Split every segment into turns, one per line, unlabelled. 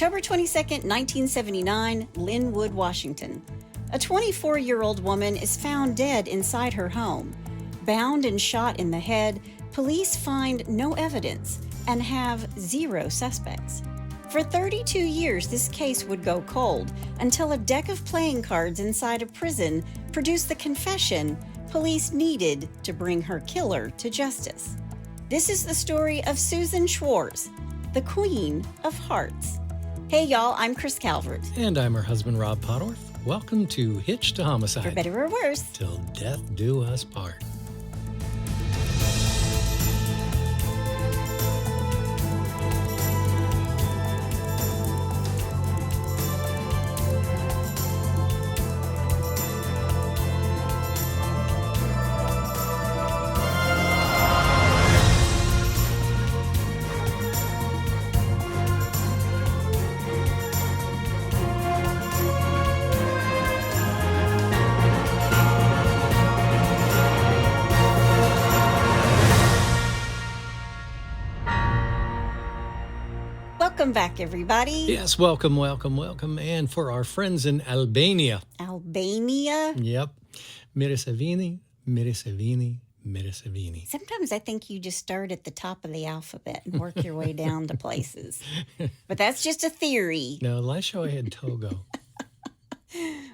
October 22nd, 1979, Lynnwood, Washington. A 24-year-old woman is found dead inside her home. Bound and shot in the head, police find no evidence and have 0 suspects. For 32 years, this case would go cold until a deck of playing cards inside a prison produced the confession police needed to bring her killer to justice. This is the story of Susan Schwarz, the Queen of Hearts. Hey y'all, I'm Chris Calvert.
And I'm her husband, Rob Podorf. Welcome to Hitched to Homicide.
For better or worse.
Till death do us part.
Welcome back, everybody.
Yes, welcome. And for our friends in Albania.
Albania?
Yep. Mirisavini.
Sometimes I think you just start at the top of the alphabet and work your way down to places. But that's just a theory.
No, last show I had Togo.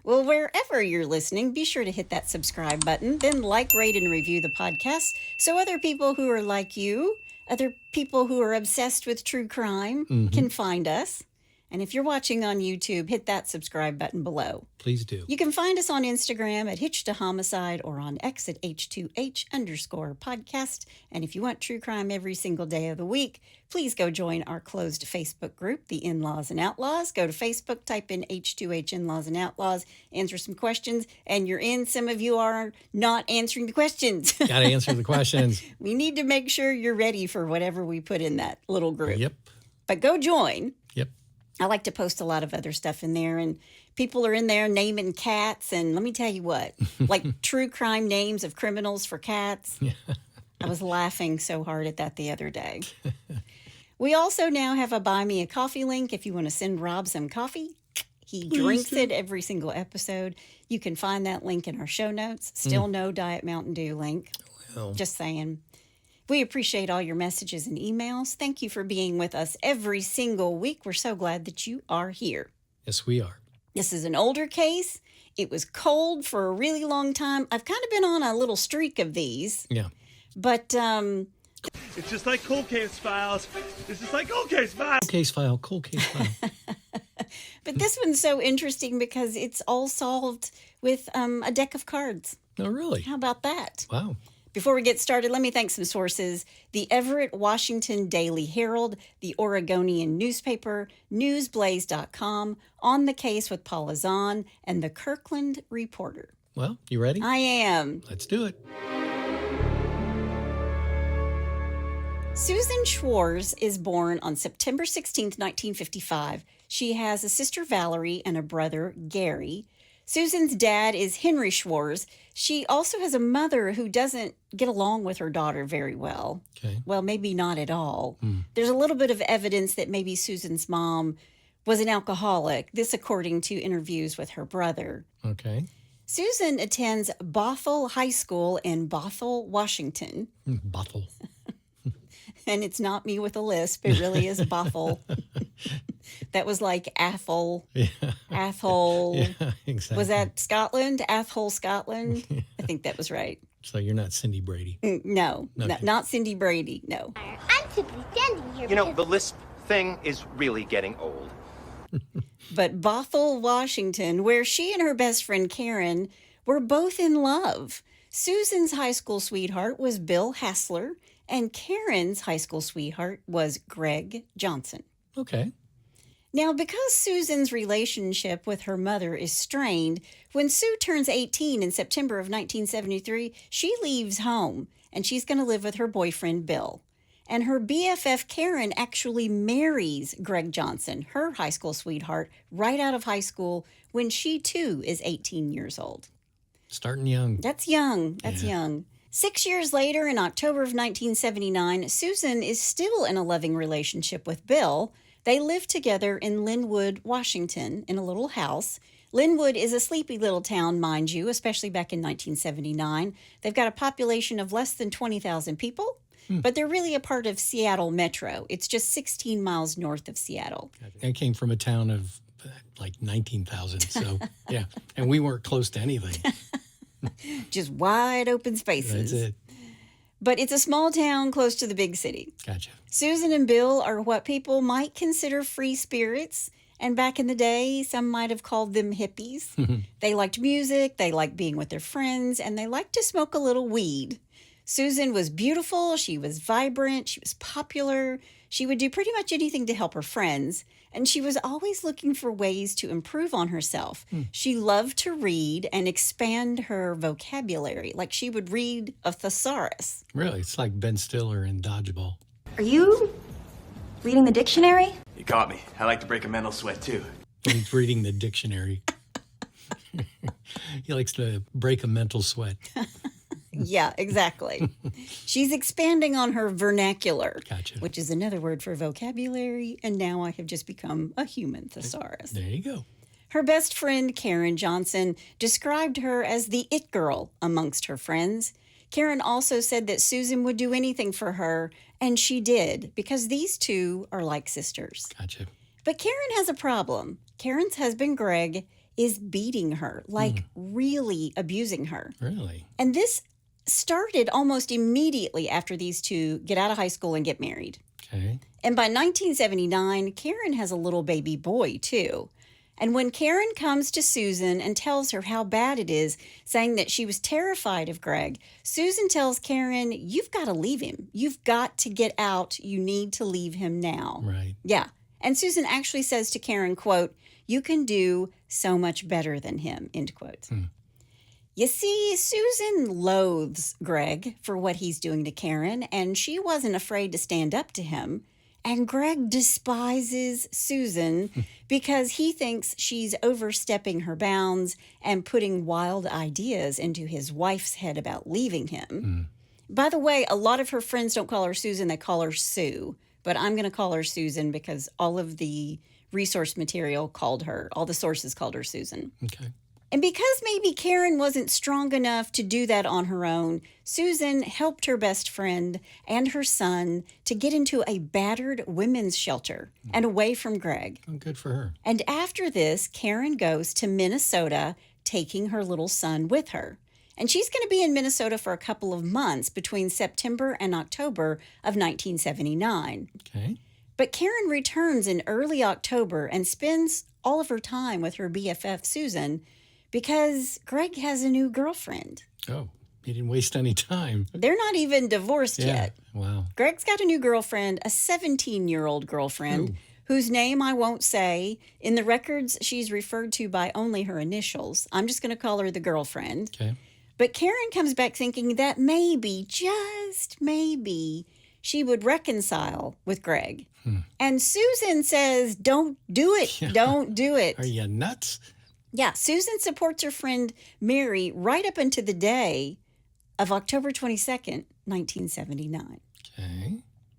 Well, wherever you're listening, be sure to hit that subscribe button, then like, rate, and review the podcast so other people who are like you, other people who are obsessed with true crime can find us. And if you're watching on YouTube, hit that subscribe button below.
Please do.
You can find us on Instagram at Hitched to Homicide or on X at H2H_podcast. And if you want true crime every single day of the week, please go join our closed Facebook group, The In-Laws and Outlaws. Go to Facebook, type in H2H In-Laws and Outlaws, answer some questions, and you're in. Some of you are not answering the questions.
Got to answer the questions.
We need to make sure you're ready for whatever we put in that little group.
Yep.
But go join.
Yep.
I like to post a lot of other stuff in there, and people are in there naming cats. And let me tell you what, like true crime names of criminals for cats.
Yeah.
I was laughing so hard at that the other day. We also now have a Buy Me a Coffee link if you want to send Rob some coffee. He drinks it every single episode. You can find that link in our show notes. Still no Diet Mountain Dew link.
Well.
Just saying. We appreciate all your messages and emails. Thank you for being with us every single week. We're so glad that you are here.
Yes, we are.
This is an older case. It was cold for a really long time. I've kind of been on a little streak of these.
Yeah.
But,
it's just like cold case files. It's just like cold case files.
Cold case file.
but this one's so interesting because it's all solved with a deck of cards.
Oh, really?
How about that?
Wow.
Before we get started, let me thank some sources. The Everett Washington Daily Herald, the Oregonian newspaper, newsblaze.com, On the Case with Paula Zahn, and the Kirkland Reporter.
Well, you ready?
I am.
Let's do it.
Susan Schwarz is born on September 16th, 1955. She has a sister, Valerie, and a brother, Gary. Susan's dad is Henry Schwarz. She also has a mother who doesn't get along with her daughter very well.
Okay.
Well, maybe not at all. There's a little bit of evidence that maybe Susan's mom was an alcoholic, this according to interviews with her brother.
Okay.
Susan attends Bothell High School in Bothell, Washington.
Bottle.
And it's not me with a lisp. It really is Bothell. That was like Athol.
Yeah.
Athol.
Yeah, exactly.
Was that Scotland? Athol, Scotland? I think that was right.
So you're not Cindy Brady.
No,
Okay.
not Cindy Brady. No.
I'm simply standing here.
You know, the lisp thing is really getting old.
But Bothell, Washington, where she and her best friend Karen were both in love. Susan's high school sweetheart was Bill Hassler, and Karen's high school sweetheart was Greg Johnson.
Okay.
Now, because Susan's relationship with her mother is strained, when Sue turns 18 in September of 1973, she leaves home, and she's going to live with her boyfriend, Bill. And her BFF, Karen, actually marries Greg Johnson, her high school sweetheart, right out of high school when she, too, is 18 years old.
Starting young.
That's young. That's
Yeah.
young. 6 years later, in October of 1979, Susan is still in a loving relationship with Bill, They live together in Lynnwood, Washington, in a little house. Lynnwood is a sleepy little town, mind you, especially back in 1979. They've got a population of less than 20,000 people, but they're really a part of Seattle Metro. It's just 16 miles north of Seattle.
I came from a town of like 19,000, so yeah. And we weren't close to anything.
Just wide open spaces.
That's it.
But it's a small town close to the big city.
Gotcha.
Susan and Bill are what people might consider free spirits. And back in the day, some might have called them hippies. They liked music, they liked being with their friends, and they liked to smoke a little weed. Susan was beautiful, she was vibrant, she was popular. She would do pretty much anything to help her friends, and she was always looking for ways to improve on herself. She loved to read and expand her vocabulary, like she would read a thesaurus.
Really, it's like Ben Stiller in Dodgeball.
Are you reading the dictionary?
You caught me. I like to break a mental sweat, too.
He's reading the dictionary. He likes to break a mental sweat.
Yeah, exactly. She's expanding on her vernacular,
Gotcha.
which is another word for vocabulary, and now I have just become a human thesaurus.
There you go.
Her best friend, Karen Johnson, described her as the it girl amongst her friends. Karen also said that Susan would do anything for her, and she did, because these two are like sisters.
Gotcha.
But Karen has a problem. Karen's husband, Greg, is beating her, like really abusing her.
Really?
And this started almost immediately after these two get out of high school and get married.
Okay.
And by 1979, Karen has a little baby boy, too. And when Karen comes to Susan and tells her how bad it is, saying that she was terrified of Greg, Susan tells Karen, you've got to leave him. You've got to get out. You need to leave him now.
Right.
Yeah. And Susan actually says to Karen, quote, you can do so much better than him, end quote. You see, Susan loathes Greg for what he's doing to Karen, and she wasn't afraid to stand up to him. And Greg despises Susan because he thinks she's overstepping her bounds and putting wild ideas into his wife's head about leaving him. By the way, a lot of her friends don't call her Susan, they call her Sue. But I'm going to call her Susan because all of the resource material called her, all the sources called her Susan.
Okay.
And because maybe Karen wasn't strong enough to do that on her own, Susan helped her best friend and her son to get into a battered women's shelter and away from Greg.
Oh, good for her.
And after this, Karen goes to Minnesota, taking her little son with her. And she's going to be in Minnesota for a couple of months between September and October of 1979.
Okay.
But Karen returns in early October and spends all of her time with her BFF, Susan, because Greg has a new girlfriend.
Oh, he didn't waste any time.
They're not even divorced yet.
Wow.
Greg's got a new girlfriend, a 17-year-old girlfriend, whose name I won't say. In the records, she's referred to by only her initials. I'm just going to call her the girlfriend.
Okay.
But Karen comes back thinking that maybe, just maybe, she would reconcile with Greg. And Susan says, don't do it.
Yeah.
Don't do it.
Are you nuts?
Yeah, Susan supports her friend Mary right up into the day of October 22nd, 1979.
Okay.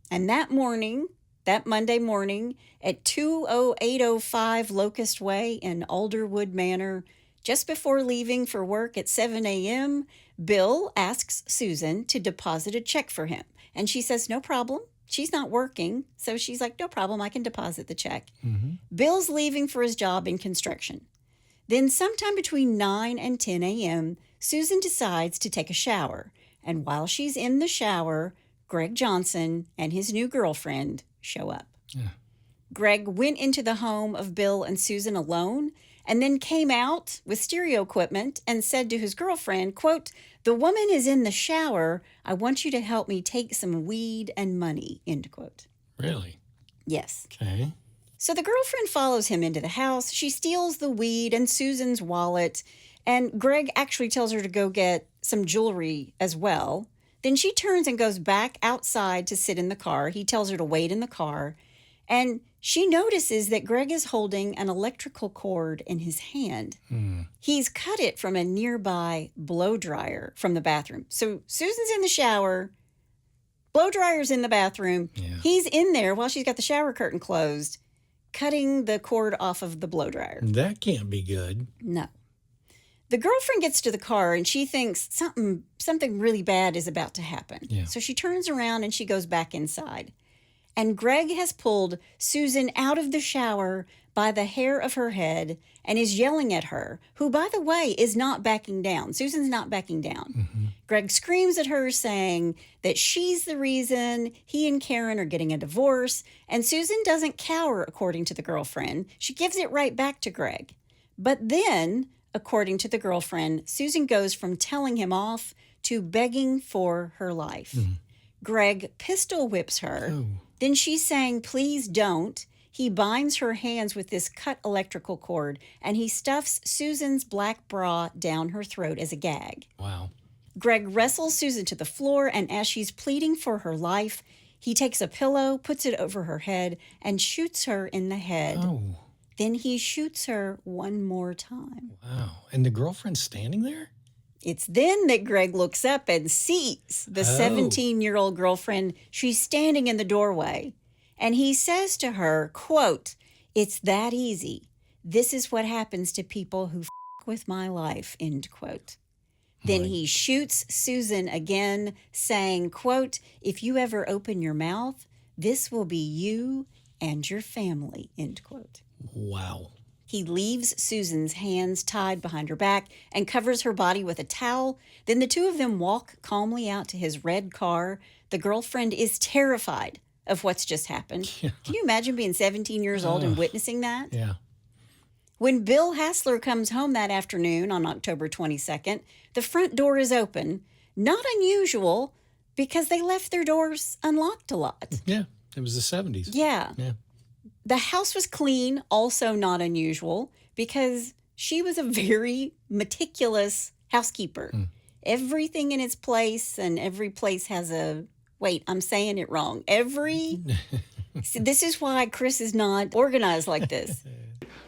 And that morning, that Monday morning, at 20805 Locust Way in Alderwood Manor, just before leaving for work at 7 a.m., Bill asks Susan to deposit a check for him. And she says, no problem. She's not working. So she's like, no problem. I can deposit the check. Bill's leaving for his job in construction. Then sometime between 9 and 10 a.m., Susan decides to take a shower. And while she's in the shower, Greg Johnson and his new girlfriend show up.
Yeah.
Greg went into the home of Bill and Susan alone and then came out with stereo equipment and said to his girlfriend, quote, the woman is in the shower. I want you to help me take some weed and money, end quote.
Really?
Yes.
Okay.
So the girlfriend follows him into the house. She steals the weed and Susan's wallet, and Greg actually tells her to go get some jewelry as well. Then she turns and goes back outside to sit in the car. He tells her to wait in the car, and she notices that Greg is holding an electrical cord in his hand. He's cut it from a nearby blow dryer from the bathroom. So Susan's in the shower, blow dryer's in the bathroom.
Yeah.
He's in there while she's got the shower curtain closed. cutting the cord off of the blow dryer.
That can't be good.
No. The girlfriend gets to the car and she thinks something really bad is about to happen.
Yeah.
So she turns around and she goes back inside. And Greg has pulled Susan out of the shower by the hair of her head and is yelling at her, who, by the way, is not backing down. Susan's not backing down.
Mm-hmm.
Greg screams at her, saying that she's the reason he and Karen are getting a divorce. And Susan doesn't cower, according to the girlfriend. She gives it right back to Greg. But then, according to the girlfriend, Susan goes from telling him off to begging for her life.
Mm.
Greg pistol whips her.
Oh.
Then she's saying, please don't. He binds her hands with this cut electrical cord, and he stuffs Susan's black bra down her throat as a gag.
Wow.
Greg wrestles Susan to the floor, and as she's pleading for her life, he takes a pillow, puts it over her head, and shoots her in the head.
Oh.
Then he shoots her one more time.
Wow. And the girlfriend's standing there?
It's then that Greg looks up and sees the 17-year-old girlfriend. She's standing in the doorway. And he says to her, quote, "It's that easy. This is what happens to people who f*** with my life," end quote. Then he shoots Susan again, saying, quote, "If you ever open your mouth, this will be you and your family," end quote.
Wow.
He leaves Susan's hands tied behind her back and covers her body with a towel. Then the two of them walk calmly out to his red car. The girlfriend is terrified of what's just happened.
Yeah.
Can you imagine being 17 years old and witnessing that?
Yeah.
When Bill Hassler comes home that afternoon on October 22nd, the front door is open. Not unusual because they left their doors unlocked a lot.
Yeah. It was the 70s.
Yeah.
Yeah.
The house was clean, also not unusual, because she was a very meticulous housekeeper. Everything in its place, and every place has a... Wait, I'm saying it wrong. See, this is why Chris is not organized like this.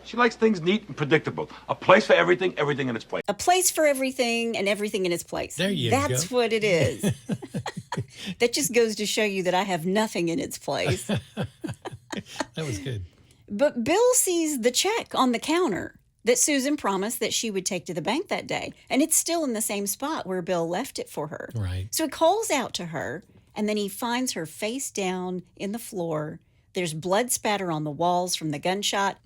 She likes things neat and predictable. A place for everything, everything in its place.
A place for everything and everything in its place.
There you
That's
go.
what it is. That just goes to show you that I have nothing in its place.
That was good.
But Bill sees the check on the counter that Susan promised that she would take to the bank that day. And it's still in the same spot where Bill left it for her.
Right.
So he calls out to her, and then he finds her face down in the floor. There's blood spatter on the walls from the gunshot.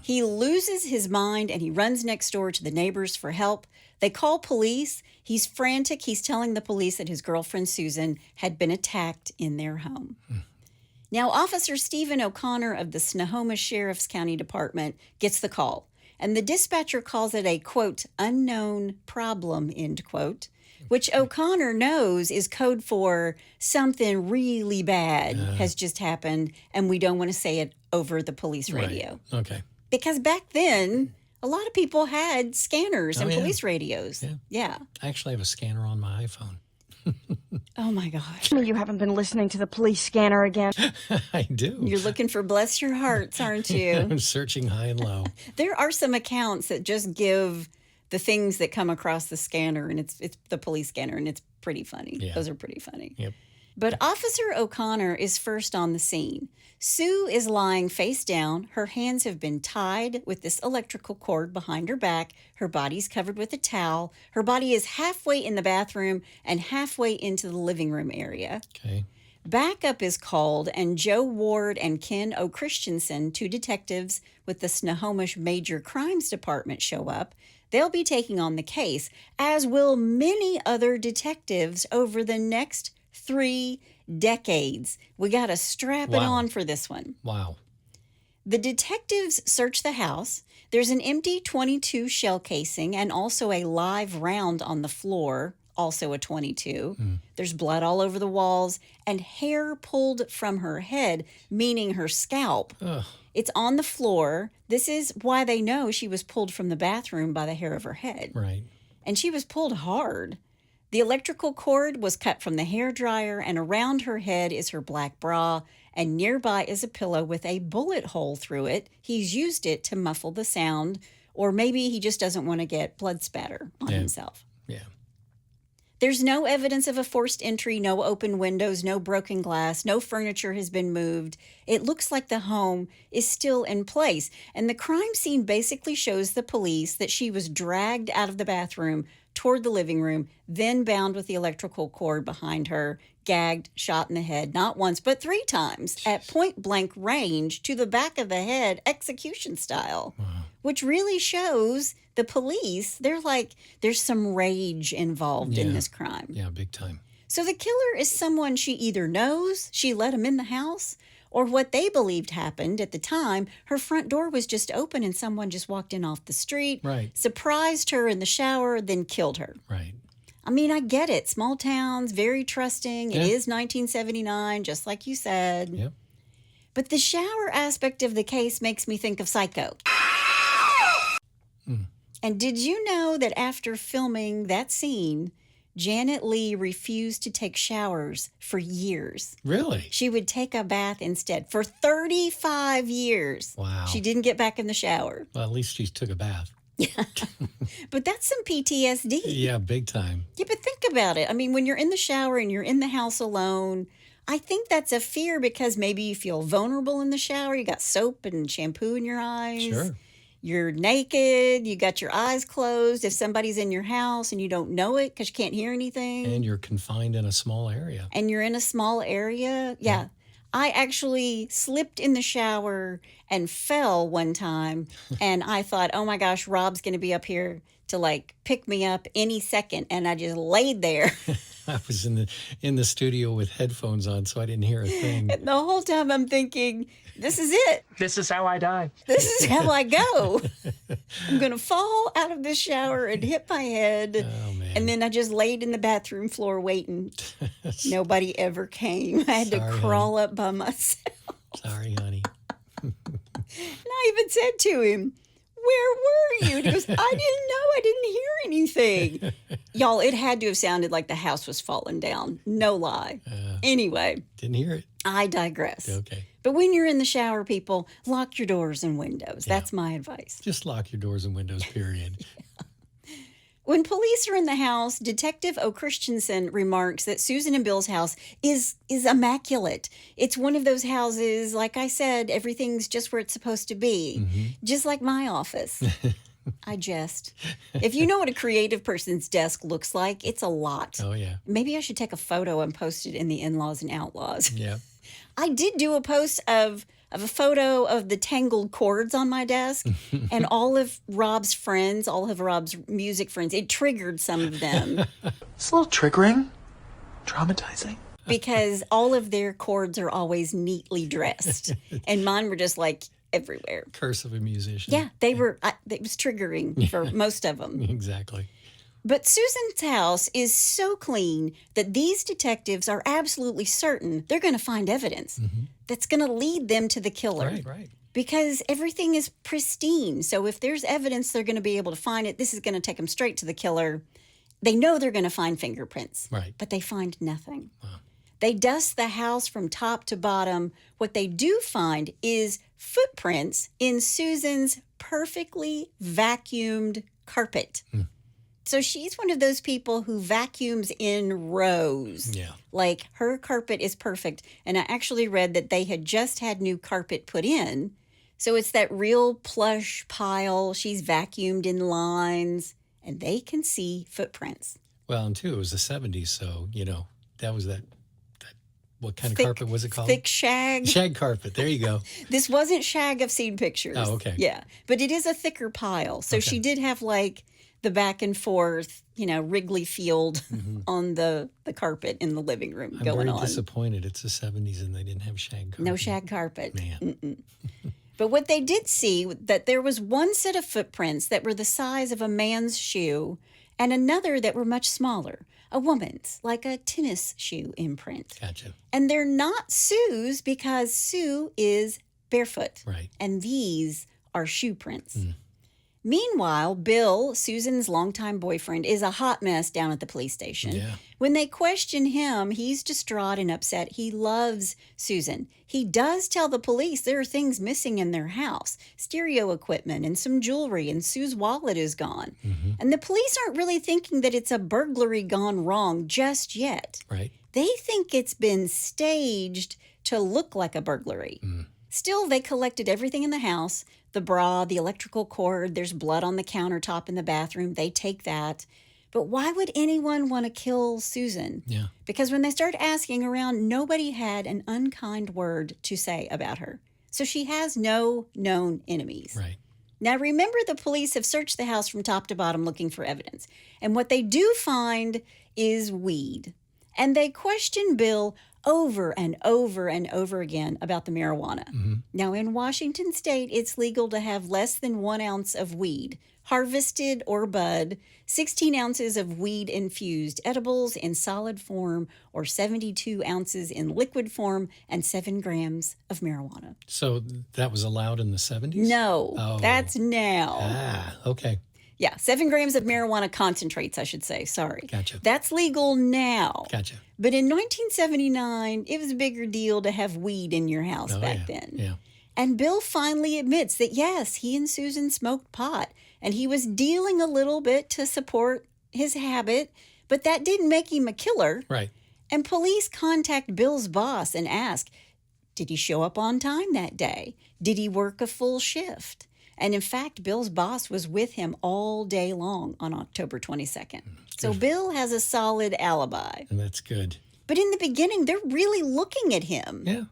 He loses his mind, and he runs next door to the neighbors for help. They call police. He's frantic. He's telling the police that his girlfriend Susan had been attacked in their home. Now, Officer Stephen O'Connor of the Snohomish Sheriff's County Department gets the call, and the dispatcher calls it a, quote, unknown problem, end quote, which O'Connor knows is code for something really bad has just happened, and we don't want to say it over the police radio.
Right. Okay.
Because back then, a lot of people had scanners and
yeah.
police radios. Yeah.
I actually have a scanner on my iPhone.
Oh, my gosh.
You haven't been listening to the police scanner again.
I do.
You're looking for bless your hearts, aren't you?
I'm searching high and low.
There are some accounts that just give the things that come across the scanner, and it's the police scanner, and it's pretty funny.
Yeah.
Those are pretty funny.
Yep.
But Officer O'Connor is first on the scene. Sue is lying face down. Her hands have been tied with this electrical cord behind her back. Her body's covered with a towel. Her body is halfway in the bathroom and halfway into the living room area.
Okay.
Backup is called, and Joe Ward and Ken O'Christensen, two detectives with the Snohomish Major Crimes Department, show up. They'll be taking on the case, as will many other detectives over the next 3 decades. We got to strap it on for this one.
Wow.
The detectives search the house. There's an empty .22 shell casing and also a live round on the floor, also a .22. There's blood all over the walls and hair pulled from her head, meaning her scalp.
Ugh.
It's on the floor. This is why they know she was pulled from the bathroom by the hair of her head.
Right.
And she was pulled hard. The electrical cord was cut from the hairdryer, and around her head is her black bra, and nearby is a pillow with a bullet hole through it. He's used it to muffle the sound, or maybe he just doesn't want to get blood spatter on himself.
Yeah.
There's no evidence of a forced entry, no open windows, no broken glass, no furniture has been moved. It looks like the home is still in place. And the crime scene basically shows the police that she was dragged out of the bathroom toward the living room, then bound with the electrical cord behind her, gagged, shot in the head, not once, but 3 times at point blank range to the back of the head, execution style, which really shows the police, they're like, there's some rage involved in this crime.
Yeah, big time.
So the killer is someone she either knows, she let him in the house, or what they believed happened at the time, her front door was just open and someone just walked in off the street,
Right.
surprised her in the shower, then killed her.
Right.
I mean, I get it. Small towns, very trusting.
Yeah.
It is 1979, just like you said.
Yep.
But the shower aspect of the case makes me think of Psycho. And did you know that after filming that scene, Janet Leigh refused to take showers for years?
Really?
She would take a bath instead for 35 years.
Wow.
She didn't get back in the shower.
Well, at least she took a bath.
But that's some PTSD.
Yeah, big time.
Yeah, but think about it. I mean, when you're in the shower and you're in the house alone, I think that's a fear because maybe you feel vulnerable in the shower. You got soap and shampoo in your eyes.
Sure.
You're naked. You got your eyes closed. If somebody's in your house and you don't know it because you can't hear anything.
And you're confined in a small area.
And you're in a small area. Yeah. I actually slipped in the shower and fell one time. And I thought, oh my gosh, Rob's going to be up here to like pick me up any second. And I just laid there.
I was in the studio with headphones on, so I didn't hear a thing.
And the whole time I'm thinking, this is it.
This is how I die.
This is how I go. I'm going to fall out of this shower and hit my head.
Oh, man.
And then I just laid in the bathroom floor waiting. Nobody ever came. I had to
Sorry,
crawl up by myself.
Sorry, honey.
And I even said to him, where were you? And he goes, I didn't know. I didn't hear anything. Y'all, it had to have sounded like the house was falling down. No lie. Anyway,
Didn't hear it.
I digress.
Okay.
But when you're in the shower, people, lock your doors and windows. That's my advice.
Just lock your doors and windows, period.
When police are in the house, Detective O'Christensen remarks that Susan and Bill's house is immaculate. It's one of those houses, like I said, everything's just where it's supposed to be, just like my office. I jest. If you know what a creative person's desk looks like, it's a lot.
Oh, yeah.
Maybe I should take a photo and post it in the In-Laws and Outlaws.
Yeah.
I did do a post of a photo of the tangled cords on my desk and all of Rob's friends, all of Rob's music friends. It triggered some of them
It's a little triggering, traumatizing.
because all of their cords are always neatly dressed. And mine were just like everywhere.
Curse of a musician.
Yeah, they were, it was triggering for most of them.
Exactly.
But Susan's house is so clean that these detectives are absolutely certain they're going to find evidence that's going to lead them to the killer.
Right, right.
Because everything is pristine. So if there's evidence, they're going to be able to find it. This is going to take them straight to the killer. They know they're going to find fingerprints.
Right.
But they find nothing. Wow. They dust the house from top to bottom. What they do find is footprints in Susan's perfectly vacuumed carpet. So she's one of those people who vacuums in rows.
Yeah.
Like her carpet is perfect. And I actually read that they had just had new carpet put in. So it's that real plush pile. She's vacuumed in lines and they can see footprints.
Well, and too, it was the 70s, so, that was that what kind
Thick-
of carpet was it called?
Thick shag.
Shag carpet. There you go.
This wasn't shag. I've seen pictures.
Oh, okay.
Yeah. But it is a thicker pile. So she did have like the back and forth, Wrigley Field on the carpet in the living room
I'm
going
very
on.
disappointed. It's the 70s and they didn't have shag carpet.
No shag carpet.
Man.
But what they did see, that there was one set of footprints that were the size of a man's shoe and another that were much smaller, a woman's, like a tennis shoe imprint.
Gotcha.
And they're not Sue's because Sue is barefoot.
Right.
And these are shoe prints. Meanwhile, Bill, Susan's longtime boyfriend, is a hot mess down at the police station.
Yeah.
When they question him, he's distraught and upset. He loves Susan. He does tell the police there are things missing in their house, stereo equipment and some jewelry, and Sue's wallet is gone. And the police aren't really thinking that it's a burglary gone wrong just yet.
Right.
They think it's been staged to look like a burglary. Still, they collected everything in the house, the bra, the electrical cord, there's blood on the countertop in the bathroom. They take that. But why would anyone want to kill Susan?
Yeah.
Because when they started asking around, nobody had an unkind word to say about her. So she has no known enemies.
Right.
Now, remember, the police have searched the house from top to bottom looking for evidence. And what they do find is weed. And they question Bill over and over and over again about the marijuana. Now, in Washington state, it's legal to have less than 1 ounce of weed, harvested or bud, 16 ounces of weed-infused edibles in solid form, or 72 ounces in liquid form, and 7 grams of marijuana.
So that was allowed in the 70s?
No,
Oh.
that's now.
Ah, okay.
Yeah, 7 grams of marijuana concentrates, I should say. Sorry.
Gotcha.
That's legal now.
Gotcha.
But in 1979, it was a bigger deal to have weed in your house back then.
Yeah.
And Bill finally admits that, yes, he and Susan smoked pot, and he was dealing a little bit to support his habit, but that didn't make him a killer.
Right.
And police contact Bill's boss and ask, did he show up on time that day? Did he work a full shift? And in fact, Bill's boss was with him all day long on October 22nd. So Bill has a solid alibi.
And that's good.
But in the beginning, they're really looking at him.
Yeah.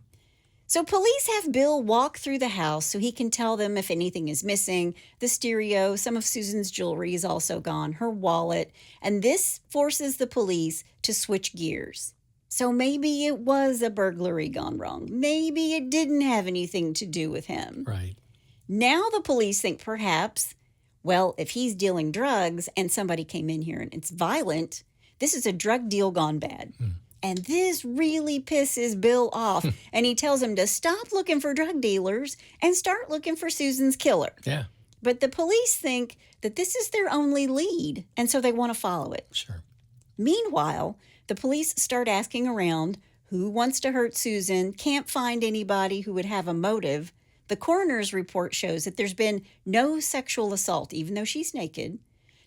So police have Bill walk through the house so he can tell them if anything is missing. The stereo, some of Susan's jewelry is also gone, her wallet. And this forces the police to switch gears. So maybe it was a burglary gone wrong. Maybe it didn't have anything to do with him.
Right.
Now the police think perhaps, well, if he's dealing drugs and somebody came in here and it's violent, this is a drug deal gone bad. And this really pisses Bill off. And he tells him to stop looking for drug dealers and start looking for Susan's killer.
Yeah.
But the police think that this is their only lead, and so they want to follow it.
Sure.
Meanwhile, the police start asking around who wants to hurt Susan, can't find anybody who would have a motive. The coroner's report shows that there's been no sexual assault, even though she's naked.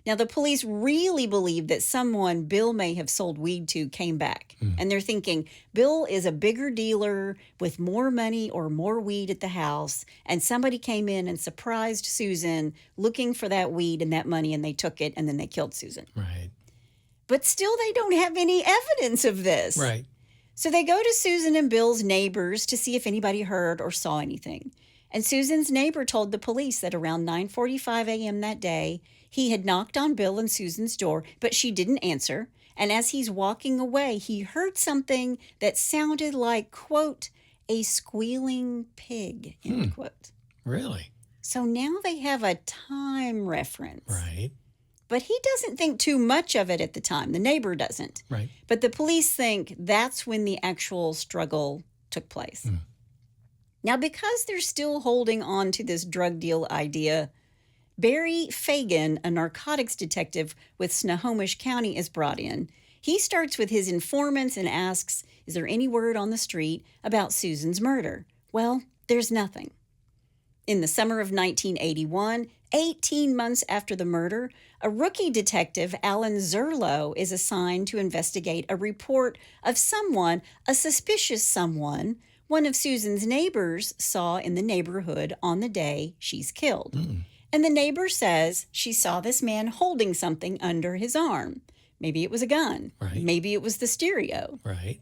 Now, the police really believe that someone Bill may have sold weed to came back. And they're thinking, Bill is a bigger dealer with more money or more weed at the house, and somebody came in and surprised Susan looking for that weed and that money, and they took it, and then they killed Susan.
Right.
But still, they don't have any evidence of this.
Right.
So they go to Susan and Bill's neighbors to see if anybody heard or saw anything. And Susan's neighbor told the police that around 9:45 a.m. that day, he had knocked on Bill and Susan's door, but she didn't answer. And as he's walking away, he heard something that sounded like, quote, a squealing pig, end quote.
Really?
So now they have a time reference.
Right.
But he doesn't think too much of it at the time. The neighbor doesn't.
Right.
But the police think that's when the actual struggle took place. Now, because they're still holding on to this drug deal idea, Barry Fagan, a narcotics detective with Snohomish County, is brought in. He starts with his informants and asks, is there any word on the street about Susan's murder? Well, there's nothing. In the summer of 1981, 18 months after the murder, a rookie detective, Alan Zerlo, is assigned to investigate a report of someone, a suspicious someone, one of Susan's neighbors saw in the neighborhood on the day she's killed. And the neighbor says she saw this man holding something under his arm. Maybe it was a gun.
Right.
Maybe it was the stereo.
Right.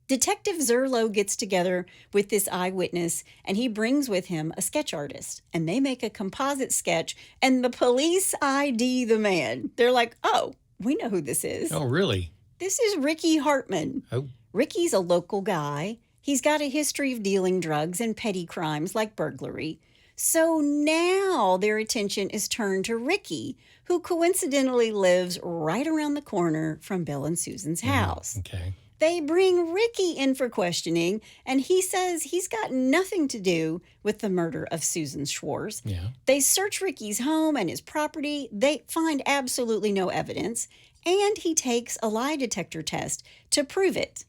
Detective Zerlo gets together with this eyewitness, and he brings with him a sketch artist. And they make a composite sketch, and the police ID the man. They're like, oh, we know who this is.
Oh, really?
This is Ricky Hartman.
Oh.
Ricky's a local guy. He's got a history of dealing drugs and petty crimes like burglary. So now their attention is turned to Ricky, who coincidentally lives right around the corner from Bill and Susan's house.
Okay.
They bring Ricky in for questioning, and he says he's got nothing to do with the murder of Susan Schwarz.
Yeah.
They search Ricky's home and his property. They find absolutely no evidence, and he takes a lie detector test to prove it.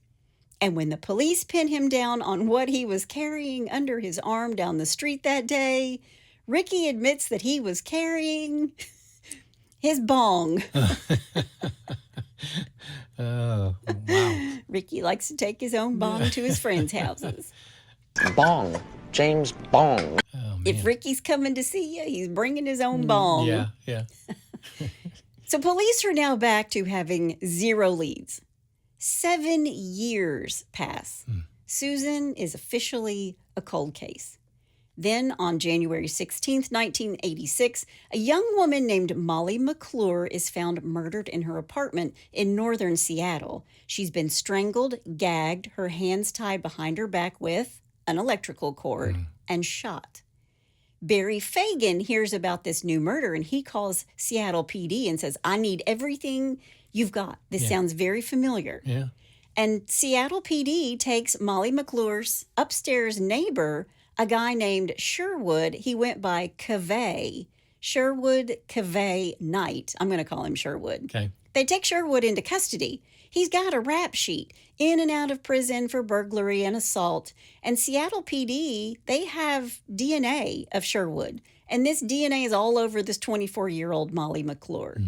And when the police pin him down on what he was carrying under his arm down the street that day, Ricky admits that he was carrying his bong.
Oh, wow.
Ricky likes to take his own bong to his friends' houses.
Bong. James Bong.
Oh, man.
If Ricky's coming to see you, he's bringing his own bong.
Yeah.
So police are now back to having zero leads. 7 years pass. Susan is officially a cold case. Then, on January 16th, 1986, a young woman named Molly McClure is found murdered in her apartment in northern Seattle. She's been strangled, gagged, her hands tied behind her back with an electrical cord, and shot. Barry Fagan hears about this new murder, and he calls Seattle PD and says, I need everything you've got. This sounds very familiar.
Yeah.
And Seattle PD takes Molly McClure's upstairs neighbor, a guy named Sherwood. He went by Cavey. Sherwood Cavey Knight. I'm going to call him Sherwood.
Okay.
They take Sherwood into custody. He's got a rap sheet, in and out of prison for burglary and assault. And Seattle PD, they have DNA of Sherwood. And this DNA is all over this 24-year-old Molly McClure.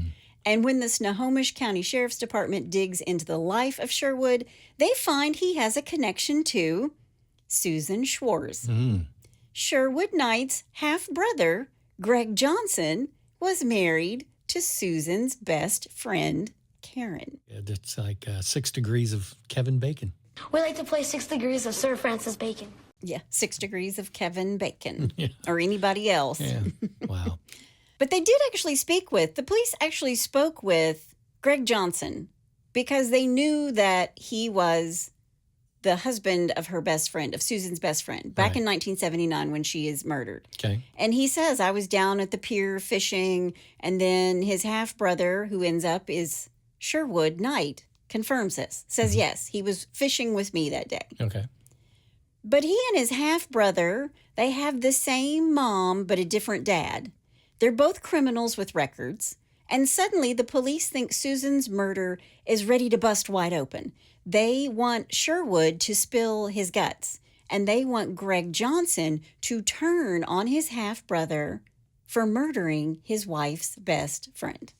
And when the Snohomish County Sheriff's Department digs into the life of Sherwood, they find he has a connection to Susan Schwarz. Sherwood Knight's half-brother, Greg Johnson, was married to Susan's best friend, Karen.
It's like 6 degrees of Kevin Bacon.
We like to play 6 Degrees of Sir Francis Bacon.
Yeah, 6 degrees of Kevin Bacon or anybody else.
Yeah. Wow.
But they did actually the police actually spoke with Greg Johnson because they knew that he was the husband of her best friend, of Susan's best friend, back in 1979 when she is murdered.
Okay.
And he says, I was down at the pier fishing, and then his half-brother, who ends up is Sherwood Knight, confirms this, says, yes, he was fishing with me that day.
Okay.
But he and his half-brother, they have the same mom but a different dad. They're both criminals with records, and suddenly the police think Susan's murder is ready to bust wide open. They want Sherwood to spill his guts, and they want Greg Johnson to turn on his half-brother for murdering his wife's best friend.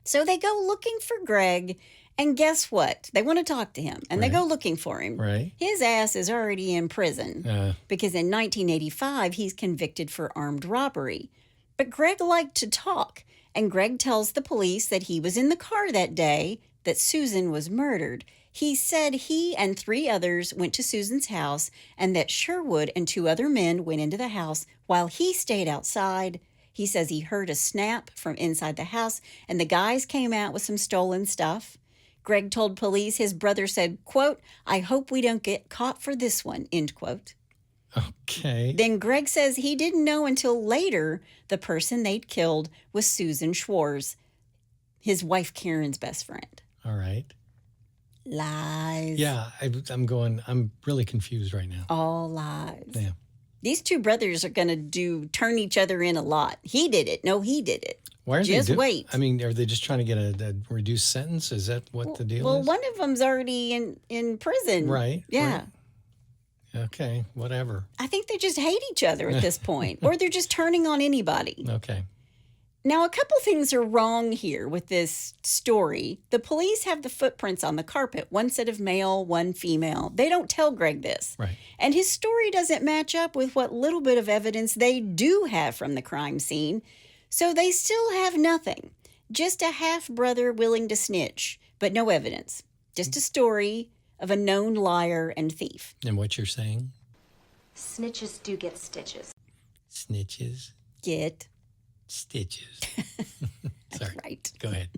So they go looking for Greg, and guess what? They want to talk to him, and they go looking for him.
Right.
His ass is already in prison because in 1985, he's convicted for armed robbery. But Greg liked to talk, and Greg tells the police that he was in the car that day that Susan was murdered. He said he and 3 others went to Susan's house and that Sherwood and 2 other men went into the house while he stayed outside. He says he heard a snap from inside the house and the guys came out with some stolen stuff. Greg told police his brother said, quote, I hope we don't get caught for this one, end quote.
Okay.
Then Greg says he didn't know until later the person they'd killed was Susan Schwarz, his wife Karen's best friend.
All right.
Lies.
Yeah, I'm really confused right now.
All lies.
Yeah.
These 2 brothers are going to turn each other in a lot. He did it. No, he did it.
Why are
Just
they
wait.
I mean, are they just trying to get a reduced sentence? Is that what the deal
Well,
is?
one of them's already in prison.
Right.
Yeah.
Right. Okay, whatever.
I think they just hate each other at this point, or they're just turning on anybody.
Okay.
Now, a couple things are wrong here with this story. The police have the footprints on the carpet, one set of male, one female. They don't tell Greg this.
Right.
And his story doesn't match up with what little bit of evidence they do have from the crime scene. So they still have nothing. Just a half-brother willing to snitch, but no evidence. Just a story of a known liar and thief.
And what you're saying?
Snitches do get stitches.
Snitches
Get.
stitches.
That's
Sorry.
right.
Go ahead.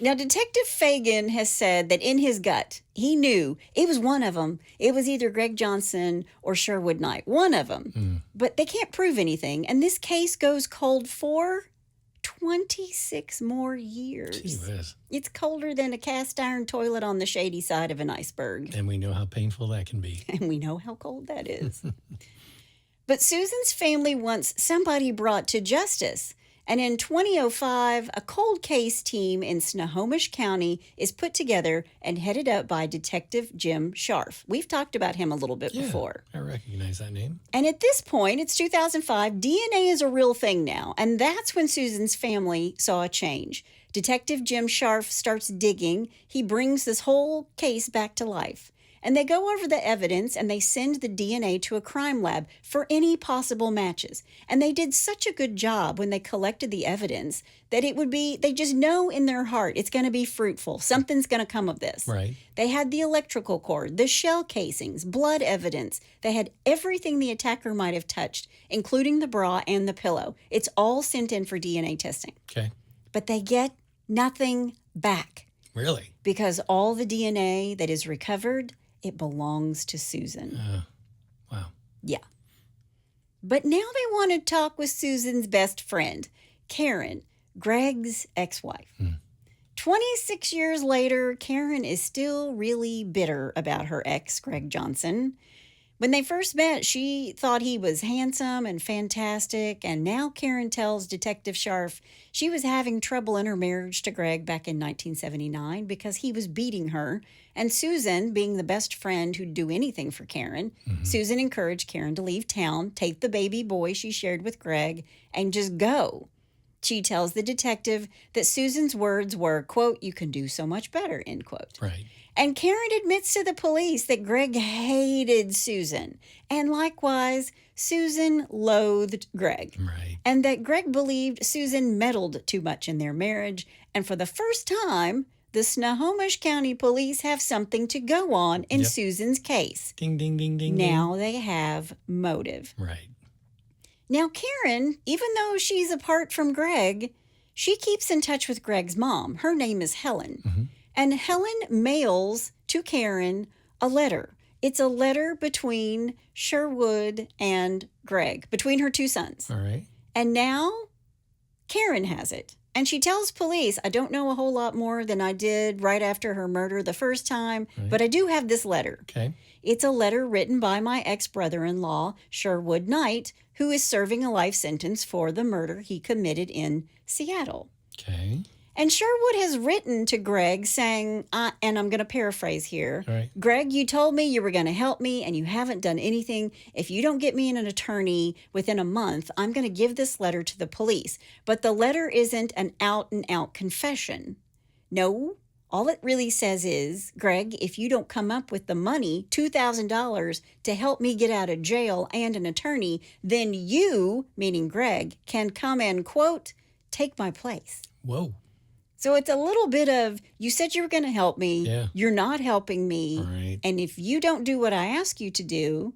Now, Detective Fagan has said that in his gut, he knew it was one of them. It was either Greg Johnson or Sherwood Knight. One of them. But they can't prove anything. And this case goes cold for 26 more years.
Gee whiz.
It's colder than a cast iron toilet on the shady side of an iceberg.
And we know how painful that can be.
And we know how cold that is. But Susan's family wants somebody brought to justice. And in 2005, a cold case team in Snohomish County is put together and headed up by Detective Jim Scharf. We've talked about him a little bit before.
I recognize that name.
And at this point, it's 2005, DNA is a real thing now. And that's when Susan's family saw a change. Detective Jim Scharf starts digging. He brings this whole case back to life. And they go over the evidence and they send the DNA to a crime lab for any possible matches. And they did such a good job when they collected the evidence that it would be, they just know in their heart it's going to be fruitful. Something's going to come of this.
Right.
They had the electrical cord, the shell casings, blood evidence. They had everything the attacker might have touched, including the bra and the pillow. It's all sent in for DNA testing.
Okay.
But they get nothing back.
Really?
Because all the DNA that is recovered, it belongs to Susan.
Wow.
Yeah. But now they want to talk with Susan's best friend, Karen, Greg's ex-wife. 26 years later, Karen is still really bitter about her ex, Greg Johnson. When they first met, she thought he was handsome and fantastic, and now Karen tells Detective Scharf she was having trouble in her marriage to Greg back in 1979 because he was beating her. And Susan, being the best friend who'd do anything for Karen, Susan encouraged Karen to leave town, take the baby boy she shared with Greg, and just go. She tells the detective that Susan's words were, quote, "You can do so much better," end quote.
Right.
And Karen admits to the police that Greg hated Susan. And likewise, Susan loathed Greg.
Right.
And that Greg believed Susan meddled too much in their marriage. And for the first time, the Snohomish County Police have something to go on in Susan's case.
Ding, ding, ding, ding.
Now they have motive.
Right.
Now, Karen, even though she's apart from Greg, she keeps in touch with Greg's mom. Her name is Helen. And Helen mails to Karen a letter. It's a letter between Sherwood and Greg, between her two sons.
All right.
And now Karen has it. And she tells police, I don't know a whole lot more than I did right after her murder the first time, but I do have this letter.
Okay.
It's a letter written by my ex-brother-in-law, Sherwood Knight, who is serving a life sentence for the murder he committed in Seattle.
Okay.
And Sherwood has written to Greg saying, and I'm going to paraphrase here,
All right.
Greg, you told me you were going to help me and you haven't done anything. If you don't get me an attorney within a month, I'm going to give this letter to the police. But the letter isn't an out-and-out confession. No, all it really says is, Greg, if you don't come up with the money, $2,000, to help me get out of jail and an attorney, then you, meaning Greg, can come and, quote, take my place.
Whoa.
So it's a little bit of, you said you were going to help me.
Yeah.
You're not helping me.
Right.
And if you don't do what I ask you to do,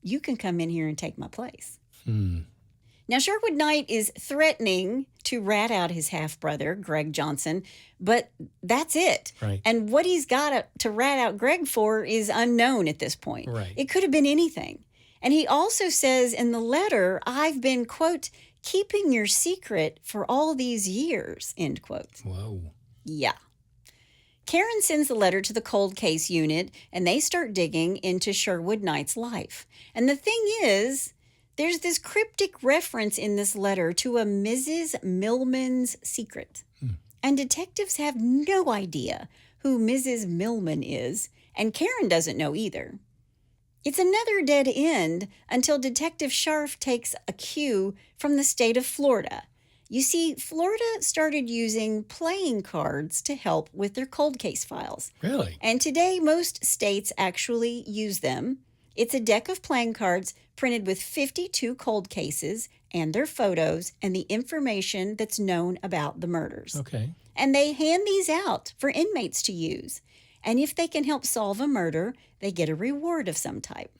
you can come in here and take my place. Now, Sherwood Knight is threatening to rat out his half-brother, Greg Johnson, but that's it.
Right.
And what he's got to rat out Greg for is unknown at this point.
Right.
It could have been anything. And he also says in the letter, I've been, quote, keeping your secret for all these years, end quote.
Whoa.
Yeah. Karen sends the letter to the cold case unit, and they start digging into Sherwood Knight's life. And the thing is, there's this cryptic reference in this letter to a Mrs. Millman's secret. And detectives have no idea who Mrs. Millman is, and Karen doesn't know either. It's another dead end until Detective Scharf takes a cue from the state of Florida. You see, Florida started using playing cards to help with their cold case files.
Really?
And today, most states actually use them. It's a deck of playing cards printed with 52 cold cases and their photos and the information that's known about the murders.
Okay.
And they hand these out for inmates to use. And if they can help solve a murder, they get a reward of some type.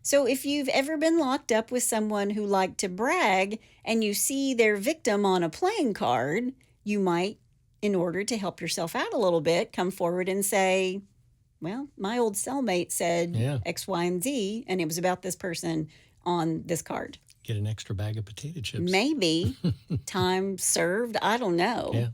So if you've ever been locked up with someone who liked to brag and you see their victim on a playing card, you might, in order to help yourself out a little bit, come forward and say, well, my old cellmate said X, Y, and Z, and it was about this person on this card.
get an extra bag of potato chips.
Maybe. Time served. I don't know.
Yeah.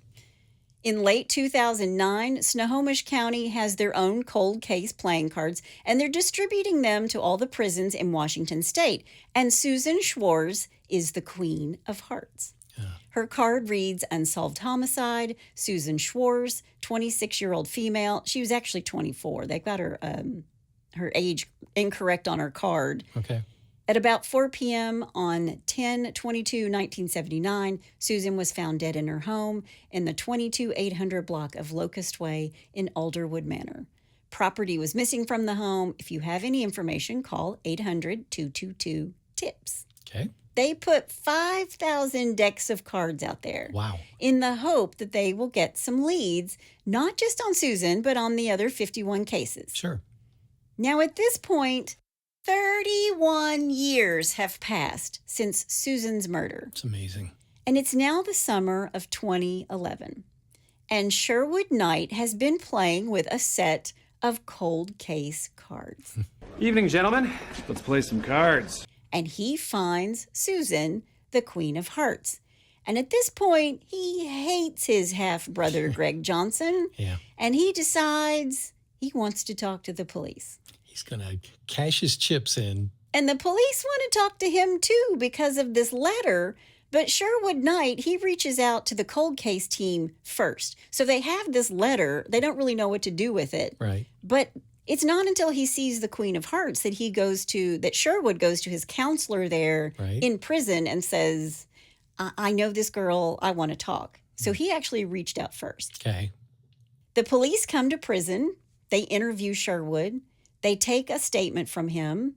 In late 2009, Snohomish County has their own cold case playing cards, and they're distributing them to all the prisons in Washington state. And Susan Schwarz is the Queen of Hearts. Her card reads Unsolved Homicide, Susan Schwarz, 26-year-old female. She was actually 24. They got her age incorrect on her card.
Okay.
At about 4 p.m. on 10/22/1979, Susan was found dead in her home in the 22800 block of Locust Way in Alderwood Manor. Property was missing from the home. If you have any information, call 800-222-TIPS.
Okay.
They put 5,000 decks of cards out there.
Wow.
In the hope that they will get some leads, not just on Susan, but on the other 51 cases.
Sure.
Now, at this point, 31 years have passed since Susan's murder.
It's amazing.
And it's now the summer of 2011. And Sherwood Knight has been playing with a set of cold case cards.
Evening, gentlemen. Let's play some cards.
And he finds Susan, the Queen of Hearts. And at this point, he hates his half-brother, Greg Johnson.
Yeah.
And he decides he wants to talk to the police.
He's going to cash his chips in.
And the police want to talk to him, too, because of this letter. But Sherwood Knight, he reaches out to the cold case team first. So they have this letter. They don't really know what to do with it.
Right.
But it's not until he sees the Queen of Hearts that Sherwood goes to his counselor there in prison and says, I know this girl. I want to talk. So he actually reached out first.
Okay.
The police come to prison. They interview Sherwood. They take a statement from him.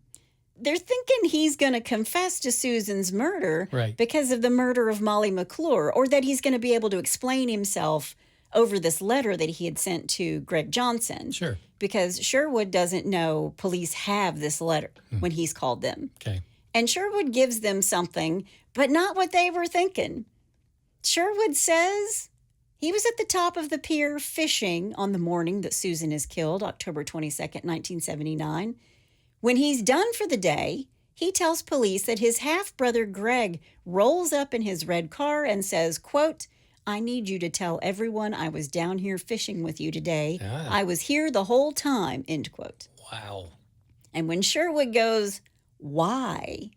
They're thinking he's going to confess to Susan's murder because of the murder of Molly McClure, or that he's going to be able to explain himself over this letter that he had sent to Greg Johnson.
Sure.
Because Sherwood doesn't know police have this letter when he's called them.
Okay.
And Sherwood gives them something, but not what they were thinking. Sherwood says he was at the top of the pier fishing on the morning that Susan is killed, October 22nd, 1979. When he's done for the day, he tells police that his half-brother Greg rolls up in his red car and says, quote, I need you to tell everyone I was down here fishing with you today. I was here the whole time, end quote.
Wow.
And when Sherwood goes, why?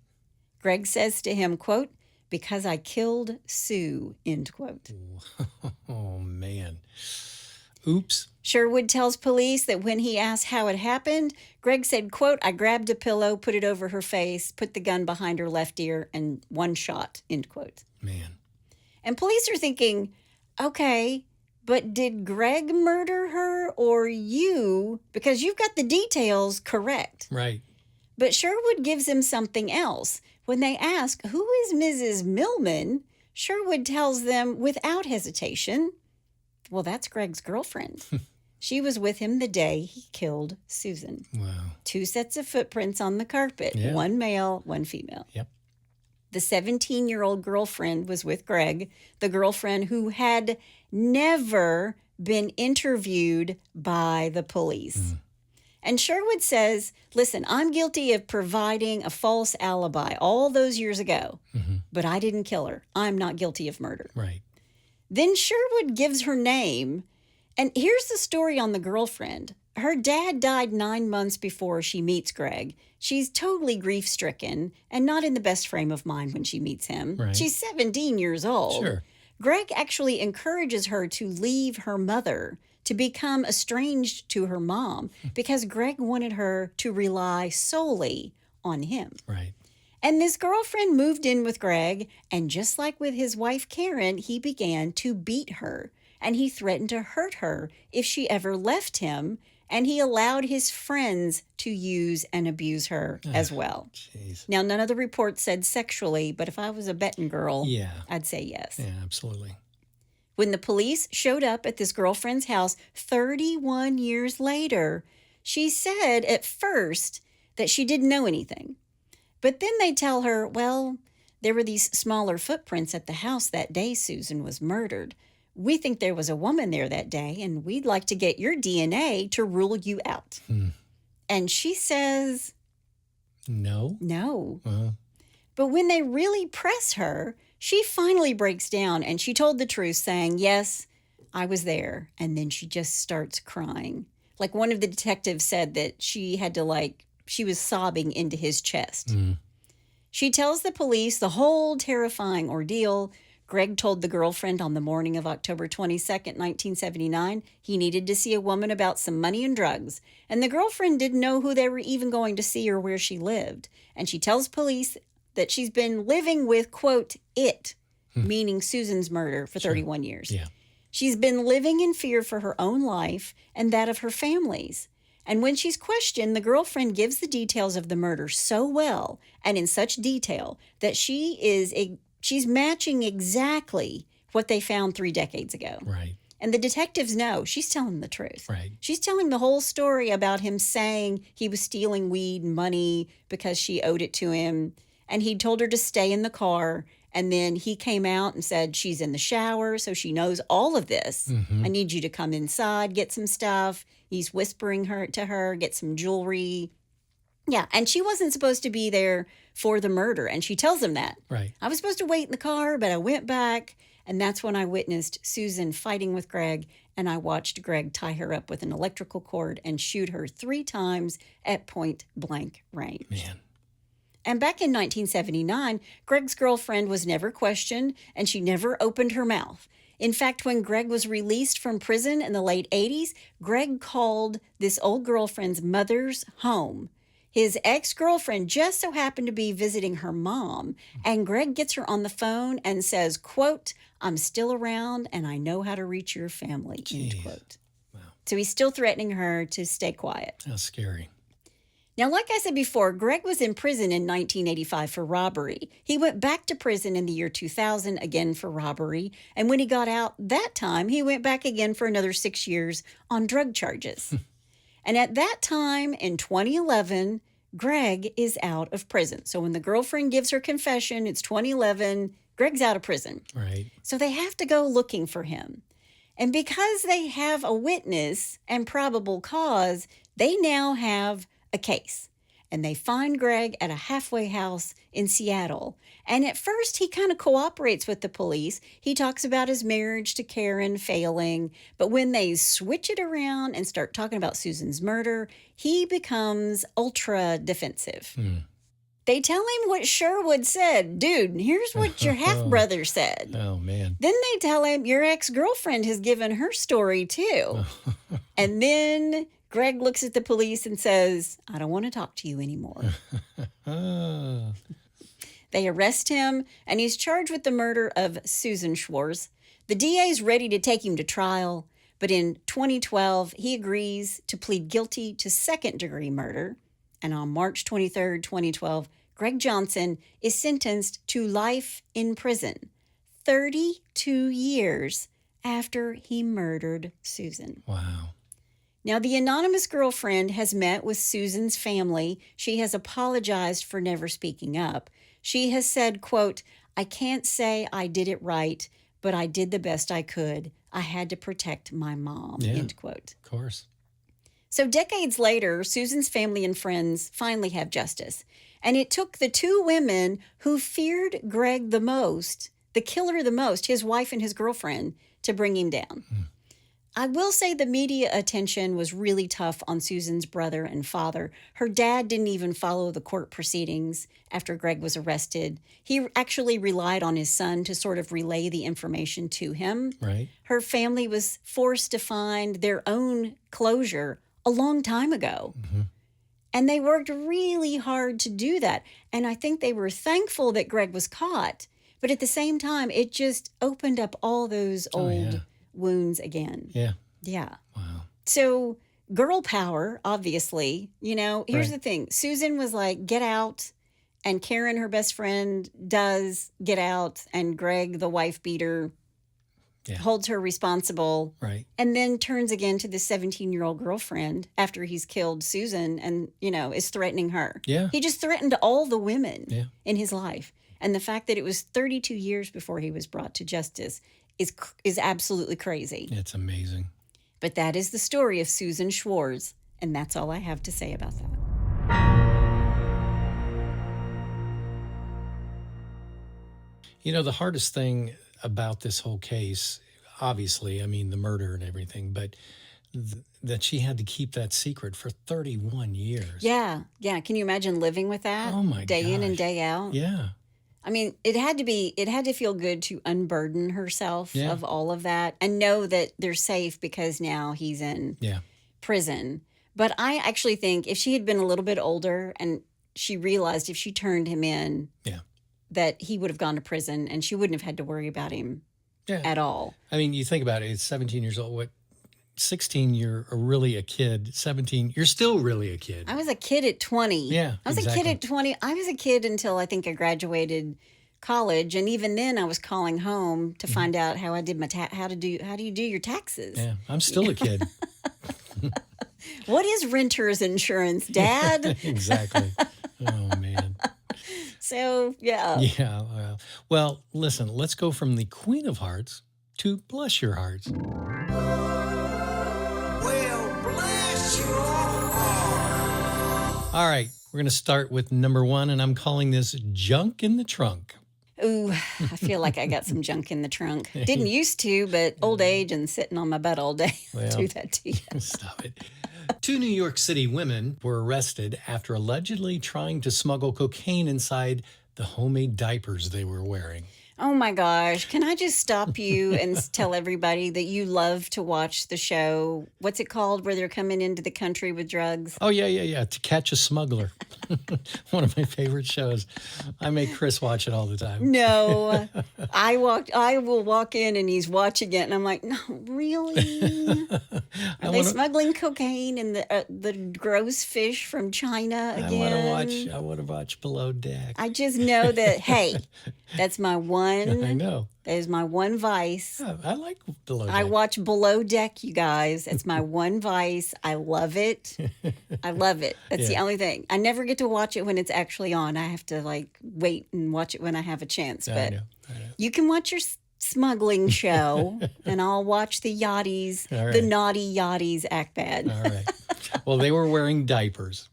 Greg says to him, quote, because I killed Sue, end quote.
Oh, man. Oops.
Sherwood tells police that when he asked how it happened, Greg said, quote, I grabbed a pillow, put it over her face, put the gun behind her left ear, and one shot, end quote.
Man.
And police are thinking, okay, but did Greg murder her or you? Because you've got the details correct.
Right.
But Sherwood gives him something else. When they ask, who is Mrs. Millman? Sherwood tells them without hesitation, well, that's Greg's girlfriend. She was with him the day he killed Susan.
Wow.
2 sets of footprints on the carpet, one male, one female.
Yep.
The 17-year-old girlfriend was with Greg, the girlfriend who had never been interviewed by the police. And Sherwood says, listen, I'm guilty of providing a false alibi all those years ago, but I didn't kill her. I'm not guilty of murder.
Right.
Then Sherwood gives her name. And here's the story on the girlfriend. Her dad died 9 months before she meets Greg. She's totally grief-stricken and not in the best frame of mind when she meets him.
Right.
She's 17 years old.
Sure.
Greg actually encourages her to leave her mother, to become estranged to her mom, because Greg wanted her to rely solely on him.
Right.
And this girlfriend moved in with Greg, and just like with his wife Karen, he began to beat her, and he threatened to hurt her if she ever left him, and he allowed his friends to use and abuse her as well.
Jeez.
Now, none of the reports said sexually, but if I was a betting girl,
Yeah.
I'd say yes.
Yeah, absolutely.
When the police showed up at this girlfriend's house 31 years later, she said at first that she didn't know anything. But then they tell her, well, there were these smaller footprints at the house that day Susan was murdered. We think there was a woman there that day, and we'd like to get your DNA to rule you out. And she says,
No.
no.
Uh-huh.
But when they really press her, she finally breaks down and she told the truth, saying, yes, I was there. And then she just starts crying. Like one of the detectives said that she had to she was sobbing into his chest.
Mm.
She tells the police the whole terrifying ordeal. Greg told the girlfriend on the morning of October 22nd, 1979, he needed to see a woman about some money and drugs. And the girlfriend didn't know who they were even going to see or where she lived. And she tells police that she's been living with, quote, it, meaning Susan's murder, for 31 years.
Yeah.
She's been living in fear for her own life and that of her family's. And when she's questioned, the girlfriend gives the details of the murder so well and in such detail that she's matching exactly what they found 3 decades ago.
Right.
And the detectives know she's telling the truth.
Right.
She's telling the whole story about him saying he was stealing weed and money because she owed it to him. And he told her to stay in the car. And then he came out and said, she's in the shower, so she knows all of this.
Mm-hmm.
I need you to come inside, get some stuff. He's whispering to her, get some jewelry. Yeah, and she wasn't supposed to be there for the murder. And she tells him that.
Right.
I was supposed to wait in the car, but I went back. And that's when I witnessed Susan fighting with Greg. And I watched Greg tie her up with an electrical cord and shoot her 3 times at point blank range.
Man.
And back in 1979, Greg's girlfriend was never questioned and she never opened her mouth. In fact, when Greg was released from prison in the late 80s, Greg called this old girlfriend's mother's home. His ex-girlfriend just so happened to be visiting her mom, and Greg gets her on the phone and says, quote, I'm still around and I know how to reach your family, end quote.
Wow.
So he's still threatening her to stay quiet.
How scary.
Now, like I said before, Greg was in prison in 1985 for robbery. He went back to prison in the year 2000, again for robbery. And when he got out that time, he went back again for another 6 years on drug charges. And at that time, in 2011, Greg is out of prison. So when the girlfriend gives her confession, it's 2011, Greg's out of prison.
Right.
So they have to go looking for him. And because they have a witness and probable cause, they now have a case. And they find Greg at a halfway house in Seattle. And at first, he kind of cooperates with the police. He talks about his marriage to Karen failing. But when they switch it around and start talking about Susan's murder, he becomes ultra defensive. They tell him what Sherwood said. Dude, here's what your half-brother said.
Oh, man.
Then they tell him your ex-girlfriend has given her story, too. And then Greg looks at the police and says, I don't want to talk to you anymore. They arrest him, and he's charged with the murder of Susan Schwarz. The DA's ready to take him to trial, but in 2012, he agrees to plead guilty to second-degree murder. And on March 23rd, 2012, Greg Johnson is sentenced to life in prison, 32 years after he murdered Susan.
Wow.
Now, the anonymous girlfriend has met with Susan's family. She has apologized for never speaking up. She has said, quote, I can't say I did it right, but I did the best I could. I had to protect my mom, end quote.
Of course.
So decades later, Susan's family and friends finally have justice. And it took the 2 women who feared Greg the most, the killer the most, his wife and his girlfriend, to bring him down. I will say the media attention was really tough on Susan's brother and father. Her dad didn't even follow the court proceedings after Greg was arrested. He actually relied on his son to sort of relay the information to him.
Right.
Her family was forced to find their own closure a long time ago. And they worked really hard to do that. And I think they were thankful that Greg was caught. But at the same time, it just opened up all those old wounds again.
Yeah.
Yeah.
Wow.
So girl power, obviously, here's
Right.
the thing. Susan was like, get out. And Karen, her best friend, does get out. And Greg, the wife beater, holds her responsible.
Right.
And then turns again to the 17-year-old girlfriend after he's killed Susan and, is threatening her.
Yeah.
He just threatened all the women in his life. And the fact that it was 32 years before he was brought to justice is absolutely crazy.
It's amazing.
But that is the story of Susan Schwarz, and that's all I have to say about that.
You know, the hardest thing about this whole case, obviously, I mean, the murder and everything, but that she had to keep that secret for 31 years.
Yeah. Yeah. Can you imagine living with that?
Oh my
Day in and
gosh.
day out?
Yeah.
I mean, it had to feel good to unburden herself
Yeah.
of all of that and know that they're safe because now he's in
Yeah.
prison. But I actually think if she had been a little bit older and she realized if she turned him in,
Yeah.
that he would have gone to prison and she wouldn't have had to worry about him
Yeah.
at all.
I mean, you think about it, it's 17 years old. What, 16, you're really a kid. 17, you're still really a kid.
I was a kid at 20.
Yeah,
I was a
exactly.
kid at 20. I was a kid until I think I graduated college. And even then I was calling home to find out how I did my how do you do your taxes?
Yeah, I'm still a kid.
What is renter's insurance, Dad?
Exactly. Oh, man.
So, yeah.
Yeah. Well, listen, let's go from the Queen of Hearts to Bless Your Hearts. All right, we're going to start with number 1, and I'm calling this Junk in the Trunk.
Ooh, I feel like I got some junk in the trunk. Didn't used to, but old age and sitting on my bed all day will do that to you.
Stop it. 2 New York City women were arrested after allegedly trying to smuggle cocaine inside the homemade diapers they were wearing.
Oh my gosh. Can I just stop you and tell everybody that you love to watch the show? What's it called where they're coming into the country with drugs?
Oh, yeah. To Catch a Smuggler. One of my favorite shows. I make Chris watch it all the time.
No. I will walk in and he's watching it and I'm like, no, really? Are they smuggling cocaine and the gross fish from China again?
I want to watch Below Deck.
I just know that, hey, that's my one.
I know.
That is my one vice.
Yeah, I like Below Deck.
I watch Below Deck, you guys. It's my one vice. I love it. I love it. That's the only thing. I never get to watch it when it's actually on. I have to wait and watch it when I have a chance. But
I know.
you can watch your smuggling show, and I'll watch the yachties,
All
the
right.
naughty yachties act bad.
All right. Well, they were wearing diapers.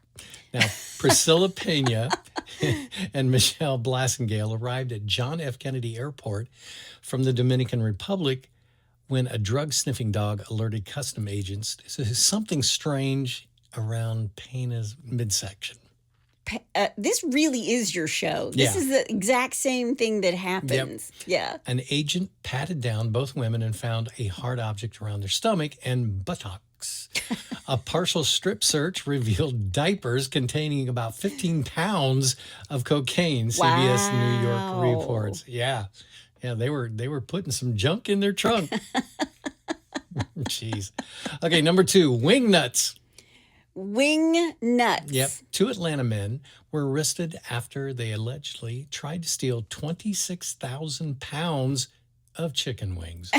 Now, Priscilla Pena and Michelle Blassingale arrived at John F. Kennedy Airport from the Dominican Republic when a drug-sniffing dog alerted custom agents to something strange around Pena's midsection.
This really is your show. This
Yeah.
is the exact same thing that happens. Yeah.
An agent patted down both women and found a hard object around their stomach and buttocks. A partial strip search revealed diapers containing about 15 pounds of cocaine, CBS New York reports. Yeah, they were putting some junk in their trunk. Jeez. Okay, number 2, wing nuts.
Wing nuts.
Yep. 2 Atlanta men were arrested after they allegedly tried to steal 26,000 pounds of chicken wings.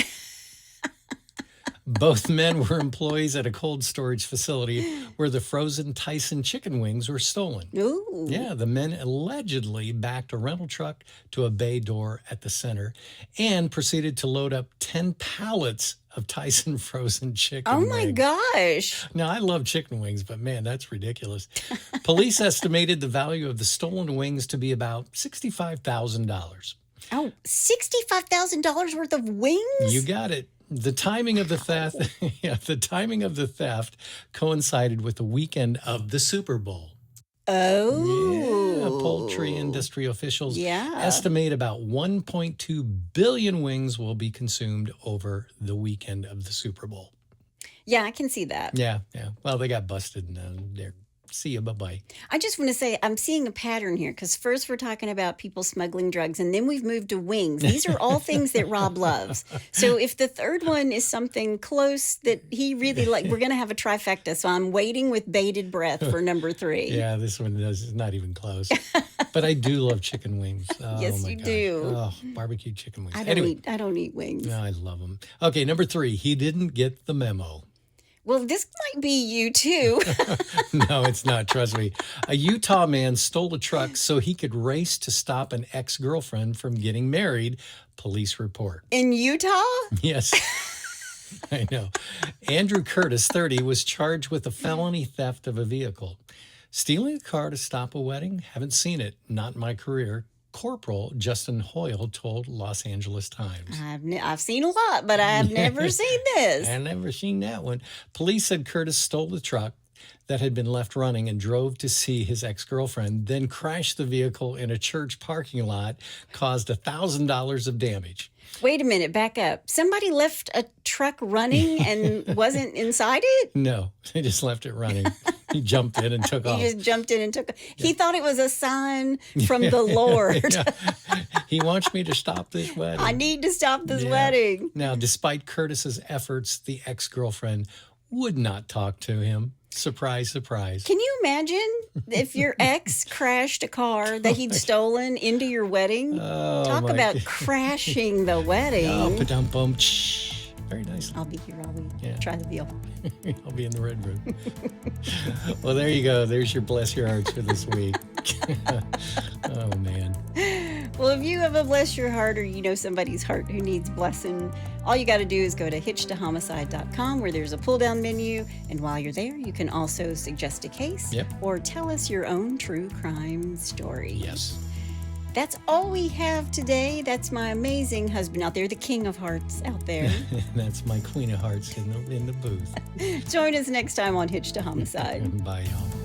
Both men were employees at a cold storage facility where the frozen Tyson chicken wings were stolen.
Ooh.
Yeah, the men allegedly backed a rental truck to a bay door at the center and proceeded to load up 10 pallets of Tyson frozen chicken wings.
Oh my gosh.
Now, I love chicken wings, but man, that's ridiculous. Police estimated the value of the stolen wings to be about $65,000.
Oh, $65,000 worth of wings?
You got it. The timing of the theft, coincided with the weekend of the Super Bowl.
Oh.
Yeah, poultry industry officials
Yeah.
estimate about 1.2 billion wings will be consumed over the weekend of the Super Bowl.
Yeah, I can see that.
Yeah. Well, they got busted and they're see you. Bye-bye.
I just want to say I'm seeing a pattern here because first we're talking about people smuggling drugs and then we've moved to wings. These are all things that Rob loves. So if the third one is something close that he really like, we're going to have a trifecta. So I'm waiting with bated breath for number 3.
Yeah, this one is not even close. But I do love chicken wings. Oh,
Yes,
my
you
gosh.
do.
Oh, barbecue chicken wings.
I
Anyway,
don't eat wings.
no, I love them. Okay, number 3. He didn't get the memo.
Well, this might be you too.
No, it's not. Trust me. A Utah man stole a truck so he could race to stop an ex-girlfriend from getting married, police report.
In Utah?
Yes. I know. Andrew Curtis, 30, was charged with a felony theft of a vehicle. Stealing a car to stop a wedding? Haven't seen it. Not in my career. Corporal Justin Hoyle told Los Angeles Times.
I've seen a lot, but I've never seen this.
I've never seen that one. Police said Curtis stole the truck that had been left running and drove to see his ex-girlfriend, then crashed the vehicle in a church parking lot, caused $1,000 of damage.
Wait a minute, back up. Somebody left a truck running and wasn't inside it?
No, they just left it running. He jumped in and took off.
He just jumped in and took off. He thought it was a sign from the Lord.
Yeah. He wants me to stop this wedding.
I need to stop this wedding.
Now, despite Curtis's efforts, the ex-girlfriend would not talk to him. Surprise, surprise.
Can you imagine if your ex crashed a car that he'd stolen into your wedding? Talk about crashing the wedding.
Oh, ba-dum-bum. Very nice.
I'll be here all week. Try the veal.
I'll be in the red room. Well, there you go. There's your bless your hearts for this week. Oh, man.
Well, if you have a bless your heart or you know somebody's heart who needs blessing, all you got to do is go to hitchedtohomicide.com where there's a pull-down menu. And while you're there, you can also suggest a case or tell us your own true crime story.
Yes.
That's all we have today. That's my amazing husband out there, the king of hearts out there.
That's my queen of hearts in the booth.
Join us next time on Hitched to Homicide.
Bye, y'all.